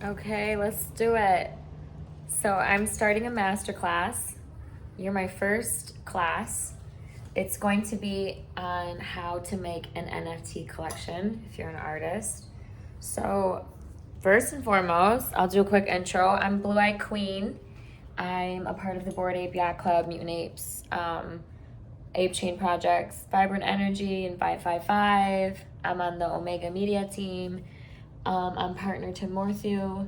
Okay, let's do it. So I'm starting a masterclass. You're my first class. It's going to be on how to make an NFT collection if you're an artist. So first and foremost, I'll do a quick intro. I'm Blue Eye Queen. I'm a part of the Bored Ape Yacht Club, Mutant Apes, Ape Chain Projects, Vibrant Energy, and 555. I'm on the Omega Media team. I'm partner to Morthu,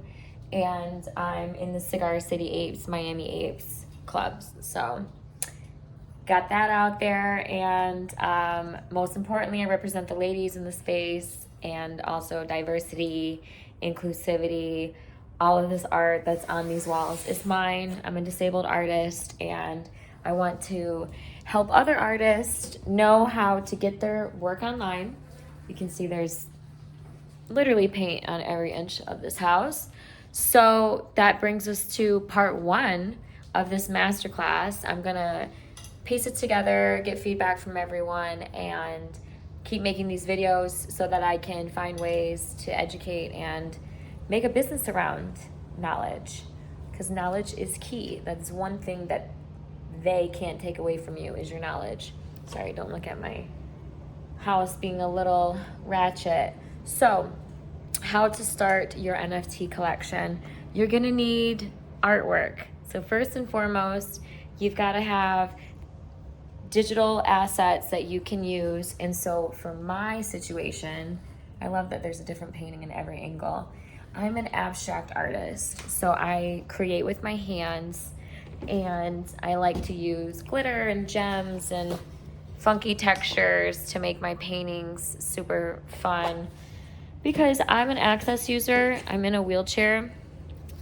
and I'm in the Cigar City Apes, Miami Apes clubs. So got that out there, and most importantly, I represent the ladies in the space, and also diversity, inclusivity. All of this art that's on these walls is mine. I'm a disabled artist, and I want to help other artists know how to get their work online. You can see there's literally paint on every inch of this house. So that brings us to part one of this masterclass. I'm gonna piece it together, get feedback from everyone, and keep making these videos so that I can find ways to educate and make a business around knowledge, because knowledge is key. That's one thing that they can't take away from you is your knowledge. Sorry, don't look at my house being a little ratchet. So, how to start your NFT collection. You're gonna need artwork. So first and foremost, you've gotta have digital assets that you can use. And so for my situation, I love that there's a different painting in every angle. I'm an abstract artist, so I create with my hands, and I like to use glitter and gems and funky textures to make my paintings super fun. Because I'm an access user, I'm in a wheelchair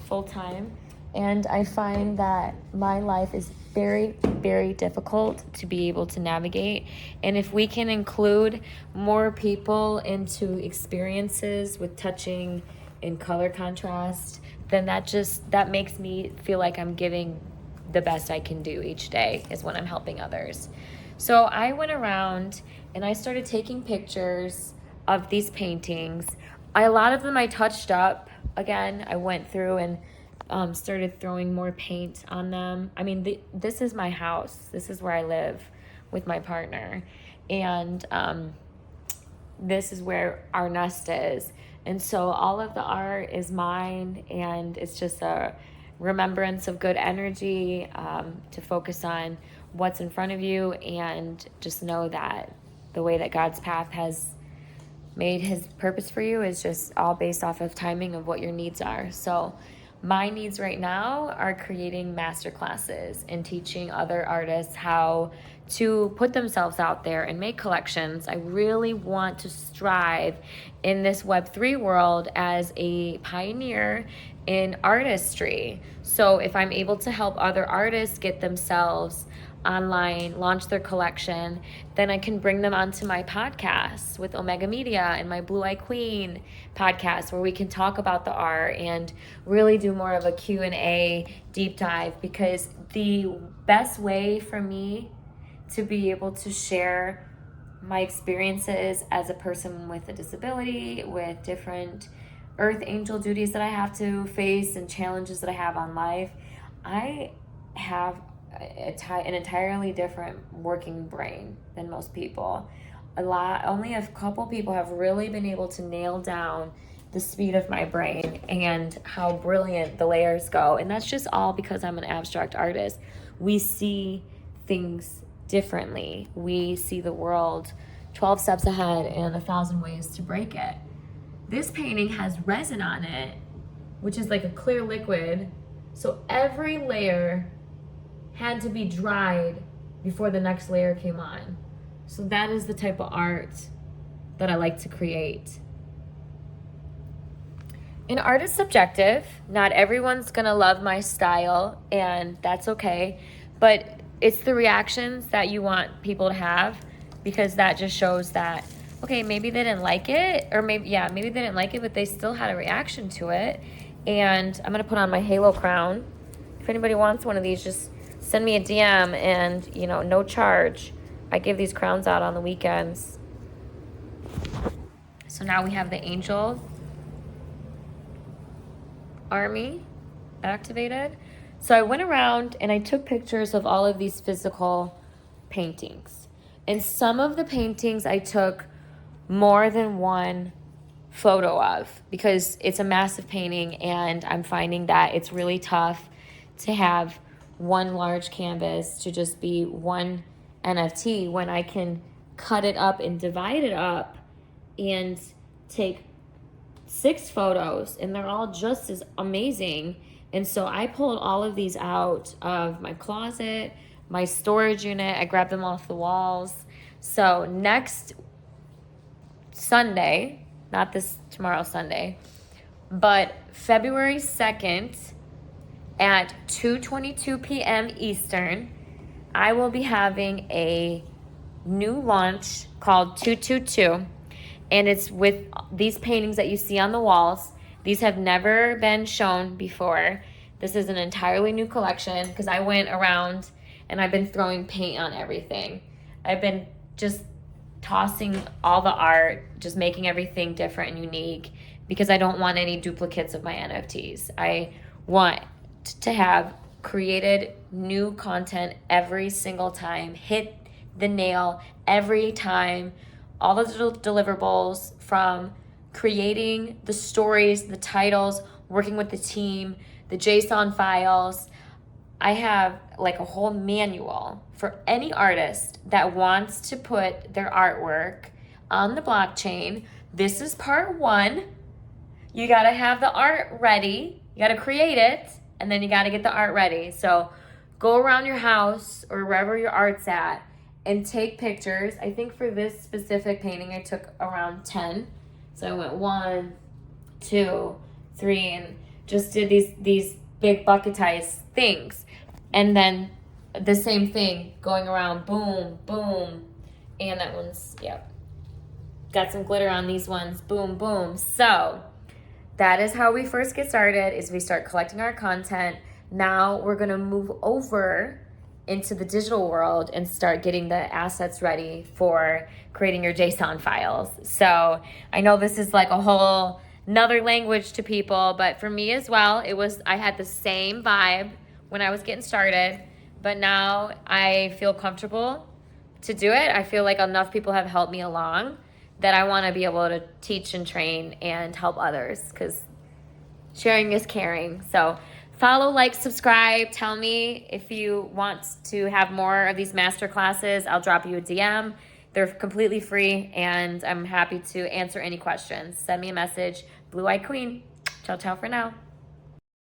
full time, and I find that my life is very, very difficult to be able to navigate. And if we can include more people into experiences with touching and color contrast, then that makes me feel like I'm giving the best I can do each day is when I'm helping others. So I went around and I started taking pictures of these paintings. A lot of them I touched up. Again, I went through and started throwing more paint on them. I mean, this is my house. This is where I live with my partner. And this is where our nest is. And so all of the art is mine, and it's just a remembrance of good energy, to focus on what's in front of you, and just know that the way that God's path has made his purpose for you is just all based off of timing of what your needs are. So my needs right now are creating master classes and teaching other artists how to put themselves out there and make collections. I really want to strive in this Web3 world as a pioneer in artistry. So if I'm able to help other artists get themselves online, launch their collection, then I can bring them onto my podcast with Omega Media and my Blue Eye Queen podcast, where we can talk about the art and really do more of a Q&A deep dive, because the best way for me to be able to share my experiences as a person with a disability, with different earth angel duties that I have to face and challenges that I have on life, I have an entirely different working brain than most people. Only a couple people have really been able to nail down the speed of my brain and how brilliant the layers go. And that's just all because I'm an abstract artist. We see things differently. We see the world 12 steps ahead and 1,000 ways to break it. This painting has resin on it, which is like a clear liquid. So every layer had to be dried before the next layer came on. So that is the type of art that I like to create. And art is subjective. Not everyone's gonna love my style, and that's okay. But it's the reactions that you want people to have, because that just shows that, okay, maybe they didn't like it, or maybe they didn't like it, but they still had a reaction to it. And I'm gonna put on my halo crown. If anybody wants one of these, just send me a DM, and no charge. I give these crowns out on the weekends. So now we have the angel. army activated. So I went around and I took pictures of all of these physical paintings. And some of the paintings I took more than one photo of because it's a massive painting, and I'm finding that it's really tough to have one large canvas to just be one NFT when I can cut it up and divide it up and take 6 photos, and they're all just as amazing. And so I pulled all of these out of my closet, my storage unit. I grabbed them off the walls. So next Sunday, not this tomorrow Sunday, but February 2nd at 2:22 p.m. Eastern, I will be having a new launch called 222, and it's with these paintings that you see on the walls. These have never been shown before. This is an entirely new collection because I went around and I've been throwing paint on everything. I've been just tossing all the art, just making everything different and unique because I don't want any duplicates of my NFTs. I want to have created new content every single time, hit the nail every time, all the deliverables from creating the stories, the titles, working with the team, the JSON files. I have like a whole manual for any artist that wants to put their artwork on the blockchain. This is part 1. You got to have the art ready. You got to create it, and then you got to get the art ready. So go around your house or wherever your art's at and take pictures. I think for this specific painting, I took around 10. So I went 1, 2, 3, and just did these big bucketized things. And then the same thing, going around, boom, boom. And that one's, yep. Got some glitter on these ones, boom, boom. So that is how we first get started, is we start collecting our content. Now we're gonna move over into the digital world and start getting the assets ready for creating your JSON files. So I know this is like a whole another language to people, but for me as well, I had the same vibe when I was getting started, but now I feel comfortable to do it. I feel like enough people have helped me along that I want to be able to teach and train and help others, because sharing is caring. So follow, like, subscribe. Tell me if you want to have more of these master classes. I'll drop you a DM. They're completely free, and I'm happy to answer any questions. Send me a message. Blue Eye Queen. Ciao, ciao for now.